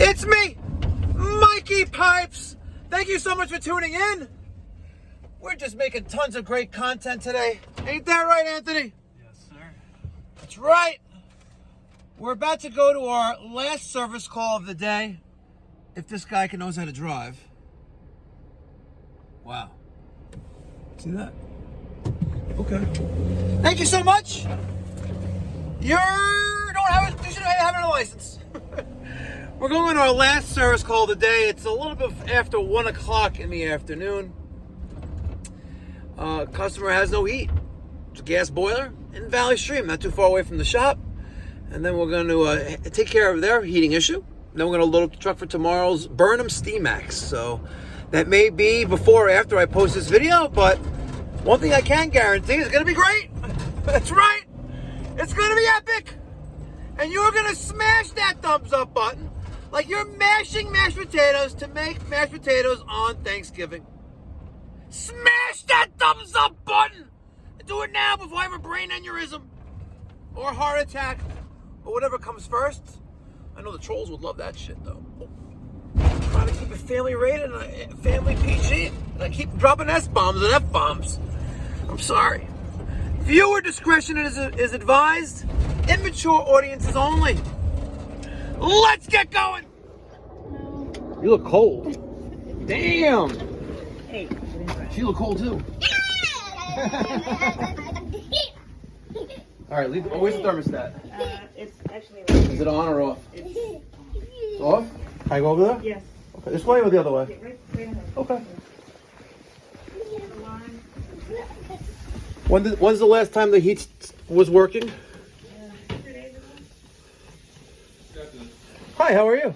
It's me, Mikey Pipes. Thank you so much for tuning in. We're just making tons of great content today. Ain't that right, Anthony? Yes, sir. That's right. We're about to go to our last service call of the day. If this guy knows how to drive. Wow. See that? Okay. Thank you so much. You should have a license. We're going to our last service call of the day. It's a little bit after 1 o'clock in the afternoon. Customer has no heat. It's a gas boiler in Valley Stream, not too far away from the shop. And then we're going to take care of their heating issue. Then we're going to load up the truck for tomorrow's Burnham Steamax. So that may be before or after I post this video, but one thing I can guarantee is it's going to be great. That's right. It's going to be epic. And you're going to smash that thumbs up button like you're mashing mashed potatoes to make mashed potatoes on Thanksgiving. Smash that thumbs up button. Do it now before I have a brain aneurysm or a heart attack or whatever comes first. I know the trolls would love that shit though. I'm trying to keep it family rated and family PG. And I keep dropping S-bombs and F-bombs. I'm sorry. Viewer discretion is advised. Immature audiences only. Let's get going. You look cold. Damn. Hey. She look cold too. All right, where's the thermostat? It's actually. Is it on or off? It's off? Can I go over there? Yes. Okay, this way or the other way? Right ahead. Okay. When's the last time the heat was working? 2 days ago. Hi, how are you?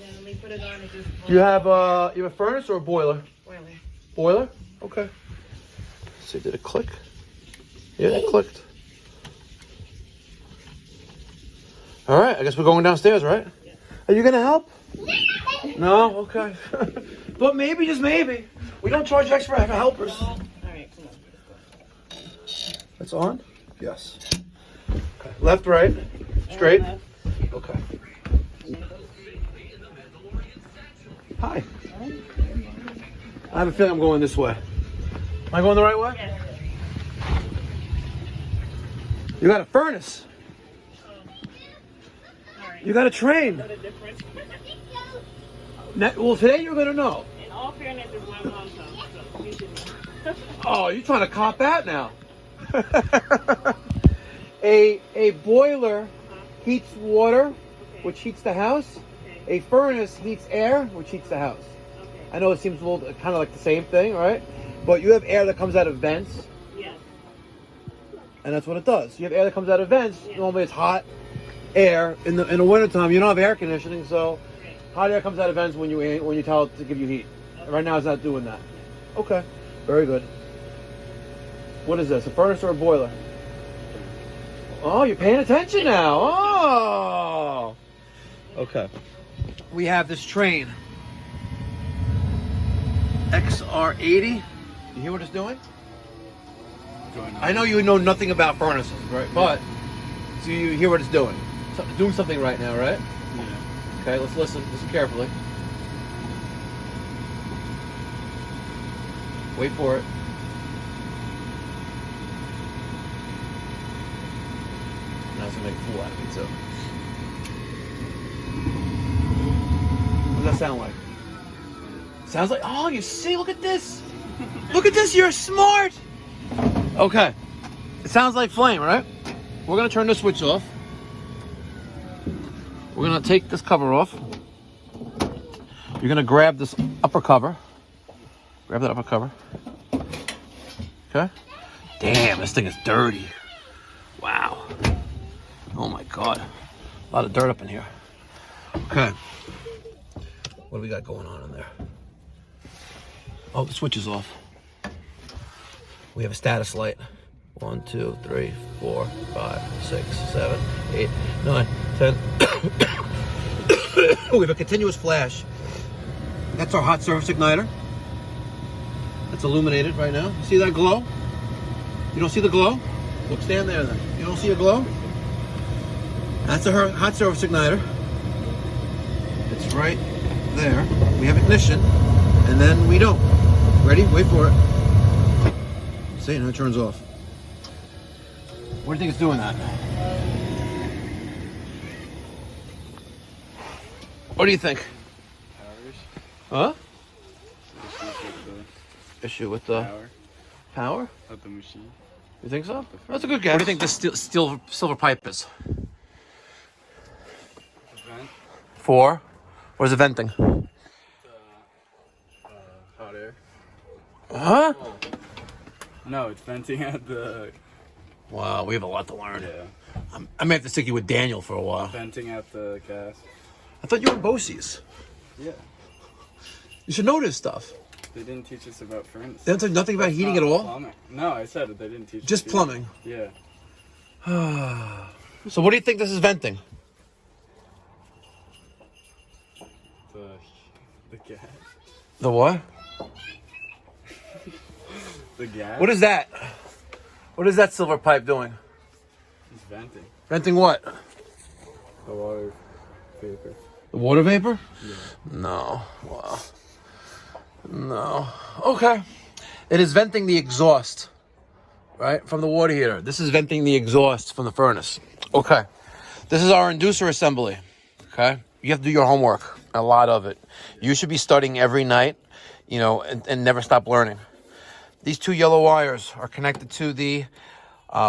Let me put it on. You have a furnace or a boiler? Boiler. Boiler? Okay. Let's see, did it click? Yeah, it clicked. All right, I guess we're going downstairs, right? Yeah. Are you gonna help? No? Okay. But maybe, just maybe. We don't charge extra for helpers. All right, come on. It's on? Yes. Okay. Left, right, straight? Left. Okay. Hi. I have a feeling I'm going this way. Am I going the right way? Yes. You got a furnace. All right. You got a Trane. Know the difference? Well, today you're going to know. In all fairness, it's my mom's house, so you should know. Oh, you're trying to cop out now. A boiler heats water, which heats the house. Okay. A furnace heats air, which heats the house. Okay. I know it seems a little kind of like the same thing, right? But you have air that comes out of vents, Yes. and that's what it does. You have air that comes out of vents. Yeah. Normally it's hot air. In the wintertime, you don't have air conditioning, so Okay. hot air comes out of vents when you tell it to give you heat. Okay. Right now it's not doing that. Okay, very good. What is this, a furnace or a boiler? Oh, you're paying attention now. Oh. Okay. We have this Trane. XR80. You hear what it's doing? I know you know nothing about furnaces, right? But, so you hear what it's doing. It's doing something right now, right? Yeah. Okay, let's listen carefully. Wait for it. Now it's gonna make a fool out of me too. What does that sound like? Sounds like, oh, you see, look at this. Look at this, you're smart. Okay, it sounds like flame, right? We're gonna turn the switch off. We're gonna take this cover off. You're gonna grab this upper cover. Grab that upper cover. Okay. Damn, this thing is dirty. Wow. Oh my God. A lot of dirt up in here. Okay. What do we got going on in there? Oh, the switch is off. We have a status light. 1, 2, 3, 4, 5, 6, 7, 8, 9, 10. We have a continuous flash. That's our hot surface igniter. It's illuminated right now. See that glow? You don't see the glow? Look, stand there then. You don't see a glow? That's a hot surface igniter. It's right there. We have ignition, and then we don't. Ready? Wait for it. See, now it turns off. What do you think it's doing that? What do you think? Huh? Issue with the power? Of the machine. You think so? That's a good guess. What do you think this silver pipe is? Vent. For? Or is it venting? Hot air. Huh? Oh. No, it's venting at the... Wow, we have a lot to learn. Yeah. I may have to stick you with Daniel for a while. Venting at the gas. I thought you were in BOCES. Yeah. You should know this stuff. They didn't teach us about furnace. They don't tell you nothing about heating at all? Plumbing. No, I said it. They didn't teach us. Just plumbing? Yeah. So what do you think this is venting? The gas. The what? The gas? What is that? What is that silver pipe doing? It's venting. Venting what? The water vapor. The water vapor? Yeah. No. Wow. No. Okay. It is venting the exhaust, right, from the water heater. This is venting the exhaust from the furnace. Okay. This is our inducer assembly. Okay. You have to do your homework, a lot of it. You should be studying every night, you know, and never stop learning. These two yellow wires are connected to the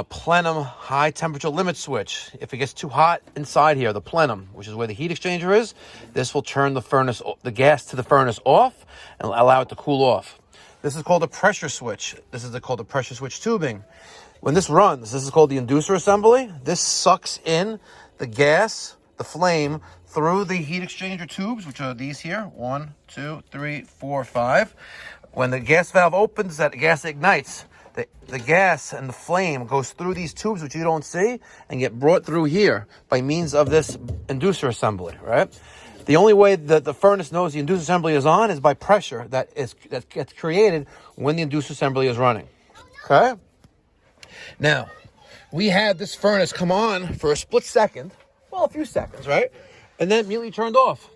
plenum high temperature limit switch. If it gets too hot inside here, the plenum, which is where the heat exchanger is, this will turn the gas to the furnace off and allow it to cool off. This is called a pressure switch. This is called the pressure switch tubing. When this runs, this is called the inducer assembly. This sucks in the gas, the flame, through the heat exchanger tubes, which are these here. 1, 2, 3, 4, 5. When the gas valve opens, that gas ignites. The gas and the flame goes through these tubes, which you don't see, and get brought through here by means of this inducer assembly, right? The only way that the furnace knows the inducer assembly is on is by pressure that gets created when the inducer assembly is running, okay? Now, we had this furnace come on for a split second, well, a few seconds, right? And then immediately turned off.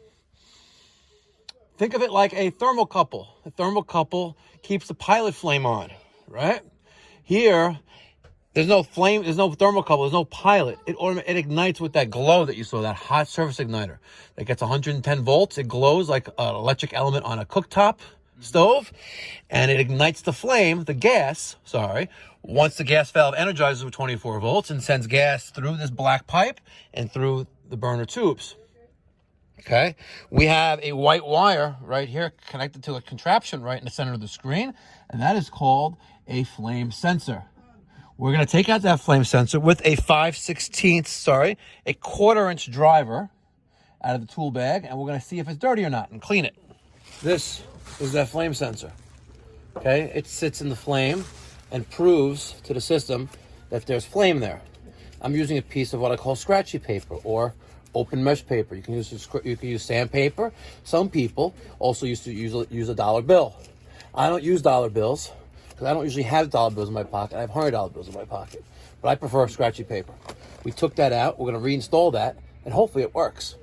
Think of it like a thermocouple. A thermocouple keeps the pilot flame on, right? Here, there's no flame, there's no thermocouple, there's no pilot. It ignites with that glow that you saw, that hot surface igniter. That gets 110 volts. It glows like an electric element on a cooktop stove. And it ignites the flame, the gas, once the gas valve energizes with 24 volts and sends gas through this black pipe and through the burner tubes. Okay, we have a white wire right here connected to a contraption right in the center of the screen, and that is called a flame sensor. We're going to take out that flame sensor with a a quarter-inch driver out of the tool bag, and we're going to see if it's dirty or not and clean it. This is that flame sensor. Okay, it sits in the flame and proves to the system that there's flame there. I'm using a piece of what I call scratchy paper or open mesh paper. You can use sandpaper. Some people also used to use a dollar bill. I don't use dollar bills because I don't usually have dollar bills in my pocket. I have $100 bills in my pocket, but I prefer scratchy paper. We took that out. We're going to reinstall that, and hopefully it works.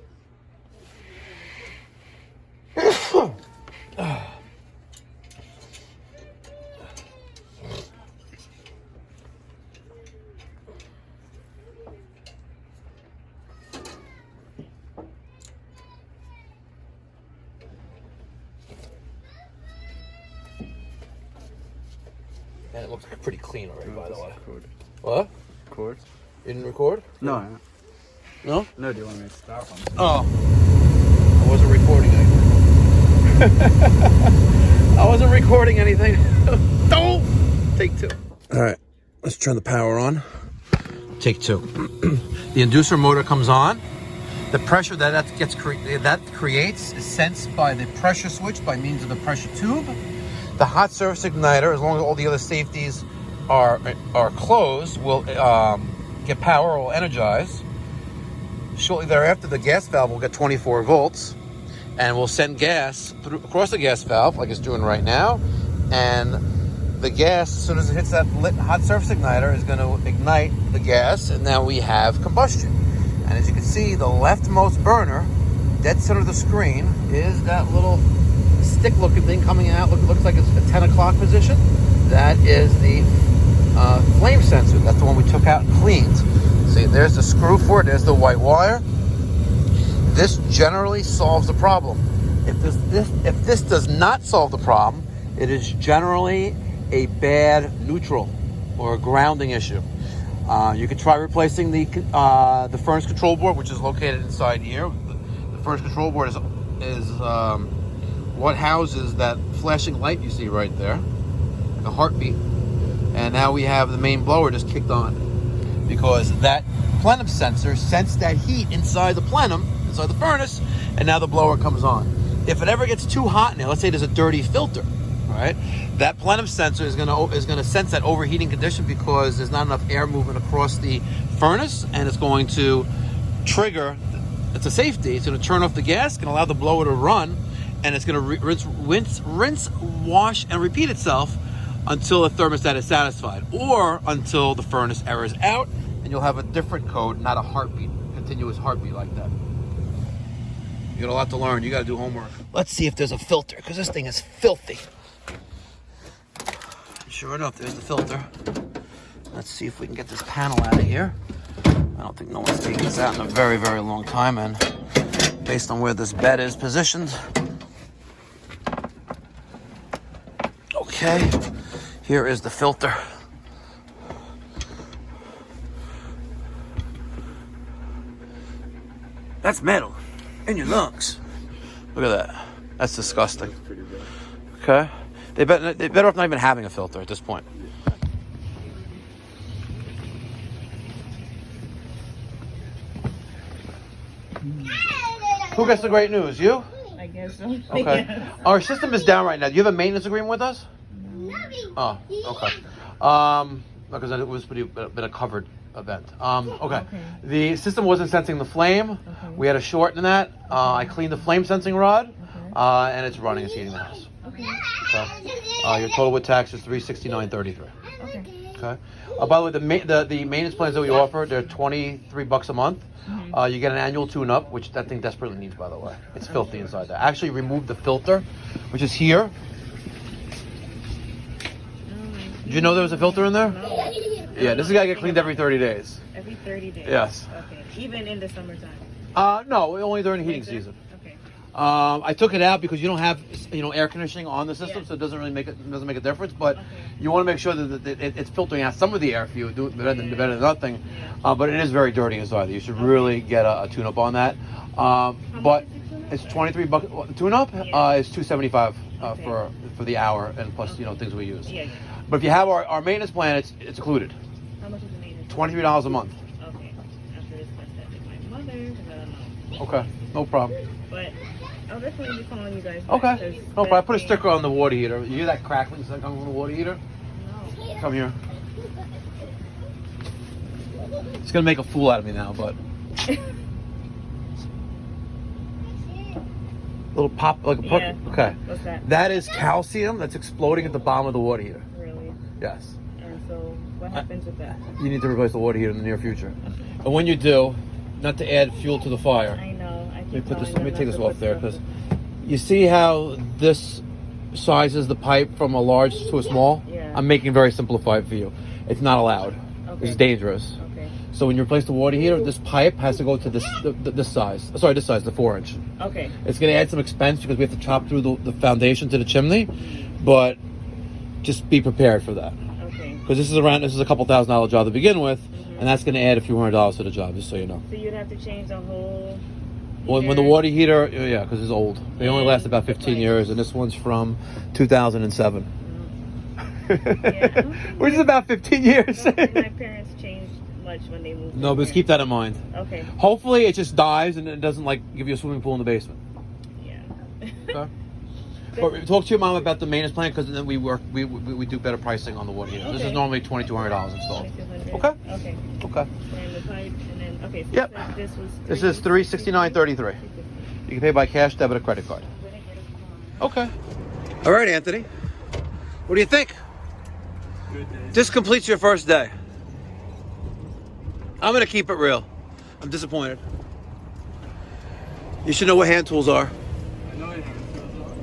And it looks pretty clean already, by the way. What? Record? You didn't record? No. No? No, do you want me to stop on? Oh. I wasn't recording anything. I wasn't recording anything. Don't! Take two. All right. Let's turn the power on. Take two. The inducer motor comes on. The pressure that creates is sensed by the pressure switch by means of the pressure tube. The hot surface igniter, as long as all the other safeties are closed, will get power or will energize. Shortly thereafter, the gas valve will get 24 volts and will send gas across the gas valve like it's doing right now. And the gas, as soon as it hits that lit hot surface igniter, is going to ignite the gas, and now we have combustion. And as you can see, the leftmost burner, dead center of the screen, is that little stick-looking thing coming out. Looks like it's a 10 o'clock position. That is the flame sensor. That's the one we took out and cleaned. See, there's the screw for it. There's the white wire. This generally solves the problem. If this does not solve the problem, it is generally a bad neutral or a grounding issue. You could try replacing the furnace control board, which is located inside here. The furnace control board is what houses that flashing light you see right there, the heartbeat. And now we have the main blower just kicked on because that plenum sensor sensed that heat inside the plenum, inside the furnace, and now the blower comes on. If it ever gets too hot in there, let's say there's a dirty filter, right? That plenum sensor is gonna sense that overheating condition because there's not enough air movement across the furnace, and it's going to trigger. It's a safety. It's going to turn off the gas, going to allow the blower to run, and it's going to rinse, wash, and repeat itself until the thermostat is satisfied, or until the furnace errors out, and you'll have a different code, not a heartbeat, continuous heartbeat like that. You got a lot to learn. You got to do homework. Let's see if there's a filter, because this thing is filthy. Sure enough, there's the filter. Let's see if we can get this panel out of here. I don't think no one's taken this out in a very, very long time, and based on where this bed is positioned. Okay, here is the filter. That's metal in your lungs. Look at that. That's disgusting. That's pretty bad. Okay, they better off not even having a filter at this point. Who gets the great news? You? I guess so. Okay. Yes. Our system is down right now. Do you have a maintenance agreement with us? Oh, okay. Because it was been a covered event. Okay. The system wasn't sensing the flame. Okay. We had a short in that. I cleaned the flame sensing rod, and it's running. It's heating the house. Okay. Okay. Your total with tax is $369.33. Okay. Okay. By the way, the maintenance plans that we offer, they're $23 a month. You get an annual tune-up, which that thing desperately needs, by the way. It's filthy inside there. I actually removed the filter, which is here. Did you know there was a filter in there? No. Yeah, this has got to get cleaned every 30 days. Every 30 days? Yes. Okay. Even in the summertime? No, only during the heating season. Okay. I took it out because you don't have, air conditioning on the system, so it doesn't really make a difference. But you want to make sure that it's filtering out some of the air for you, better than nothing. But it is very dirty inside. You should really get a tune-up on that. But it's $23. The tune-up is $275 for the hour, and plus things we use. Yeah. But if you have our maintenance plan, it's included. How much is the maintenance? $23 a month. Okay. After this, my mother, because I don't know. Okay, no problem. But I'll definitely be calling you guys. Okay, no problem. I put a sticker on the water heater. You hear that crackling sound coming from the water heater? No. Come here. It's gonna make a fool out of me now, but little pop, like a perk. Yeah. Okay. What's that? That is calcium that's exploding at the bottom of the water heater. Really? Yes. And so, what happens with that? You need to replace the water heater in the near future. And when you do, not to add fuel to the fire. I know. I Let me keep put this. telling Let me them take not this to off put there, stuff because you see how this sizes the pipe from a large to a small. Yeah. I'm making very simplified for you. It's not allowed. Okay. It's dangerous. Okay. So when you replace the water heater, this pipe has to go to this size. Sorry, this size, the 4-inch. Okay. It's going to add some expense because we have to chop through the foundation to the chimney, but just be prepared for that. Okay. Because this is a couple $1,000 job to begin with, and that's going to add a few $100 to the job, just so you know. So you'd have to change the whole. When the water heater, yeah, because it's old. They only last about 15 years, and this one's from 2007. Yeah, Which is about 15 years. I don't think my parents changed much when they moved. No, but just keep that in mind. Okay. Hopefully it just dies and it doesn't give you a swimming pool in the basement. Yeah. Okay. But talk to your mom about the maintenance plan, because then we do better pricing on the water heater. This is Okay. normally $2,200 installed. $2,200. Okay. Okay. Okay. And the pipe, and then okay. So Yep. This was. This is $369.33. You can pay by cash, debit, or credit card. Okay. All right, Anthony. What do you think? Good day. This completes your first day. I'm gonna keep it real. I'm disappointed. You should know what hand tools are. I know it has.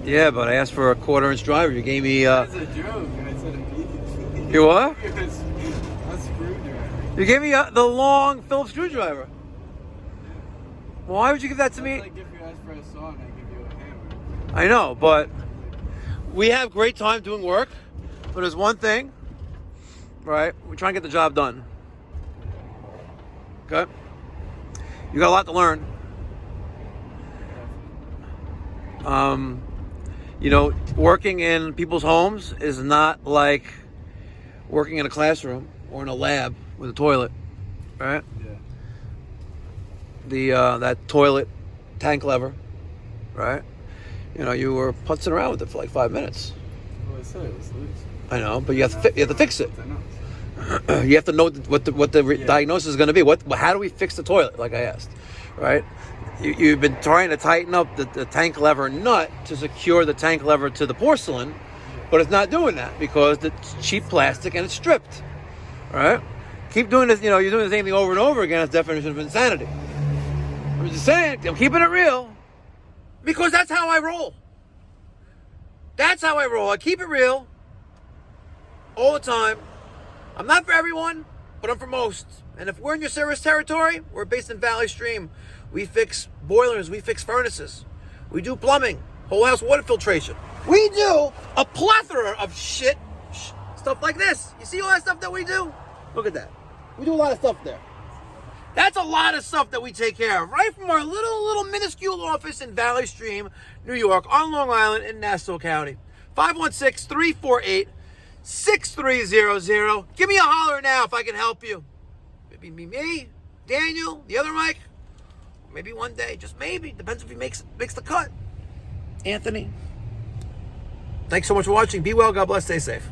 Yeah, but I asked for a 1/4-inch driver. You gave me That's a joke. I said immediately. you what? It's a screwdriver. You gave me the long Phillips screwdriver. Why would you give that to me? It's like if you ask for a saw and I give you a hammer. I know, but we have great time doing work. But there's one thing, right? We try and get the job done. Okay? You got a lot to learn. You know, working in people's homes is not like working in a classroom or in a lab with a toilet, right? Yeah. That toilet tank lever, right? You know, you were putzing around with it for like 5 minutes. Well, I said it was loose. I know, but you have to fix it. I know. You have to know what the diagnosis is going to be. How do we fix the toilet? Like I asked, right? You've been trying to tighten up the tank lever nut to secure the tank lever to the porcelain, but it's not doing that because it's cheap plastic and it's stripped. All right? Keep doing this. You know, you're doing the same thing over and over again. That's the definition of insanity. I'm just saying, I'm keeping it real because that's how I roll. That's how I roll. I keep it real all the time. I'm not for everyone, but I'm for most. And if we're in your service territory, we're based in Valley Stream. We fix boilers, we fix furnaces. We do plumbing, whole house water filtration. We do a plethora of stuff like this. You see all that stuff that we do? Look at that. We do a lot of stuff there. That's a lot of stuff that we take care of, right from our little minuscule office in Valley Stream, New York, on Long Island in Nassau County. 516-348-6300. Give me a holler now if I can help you. Maybe me, Daniel, the other Mike. Maybe one day, just maybe. Depends if he makes the cut. Anthony. Thanks so much for watching. Be well. God bless. Stay safe.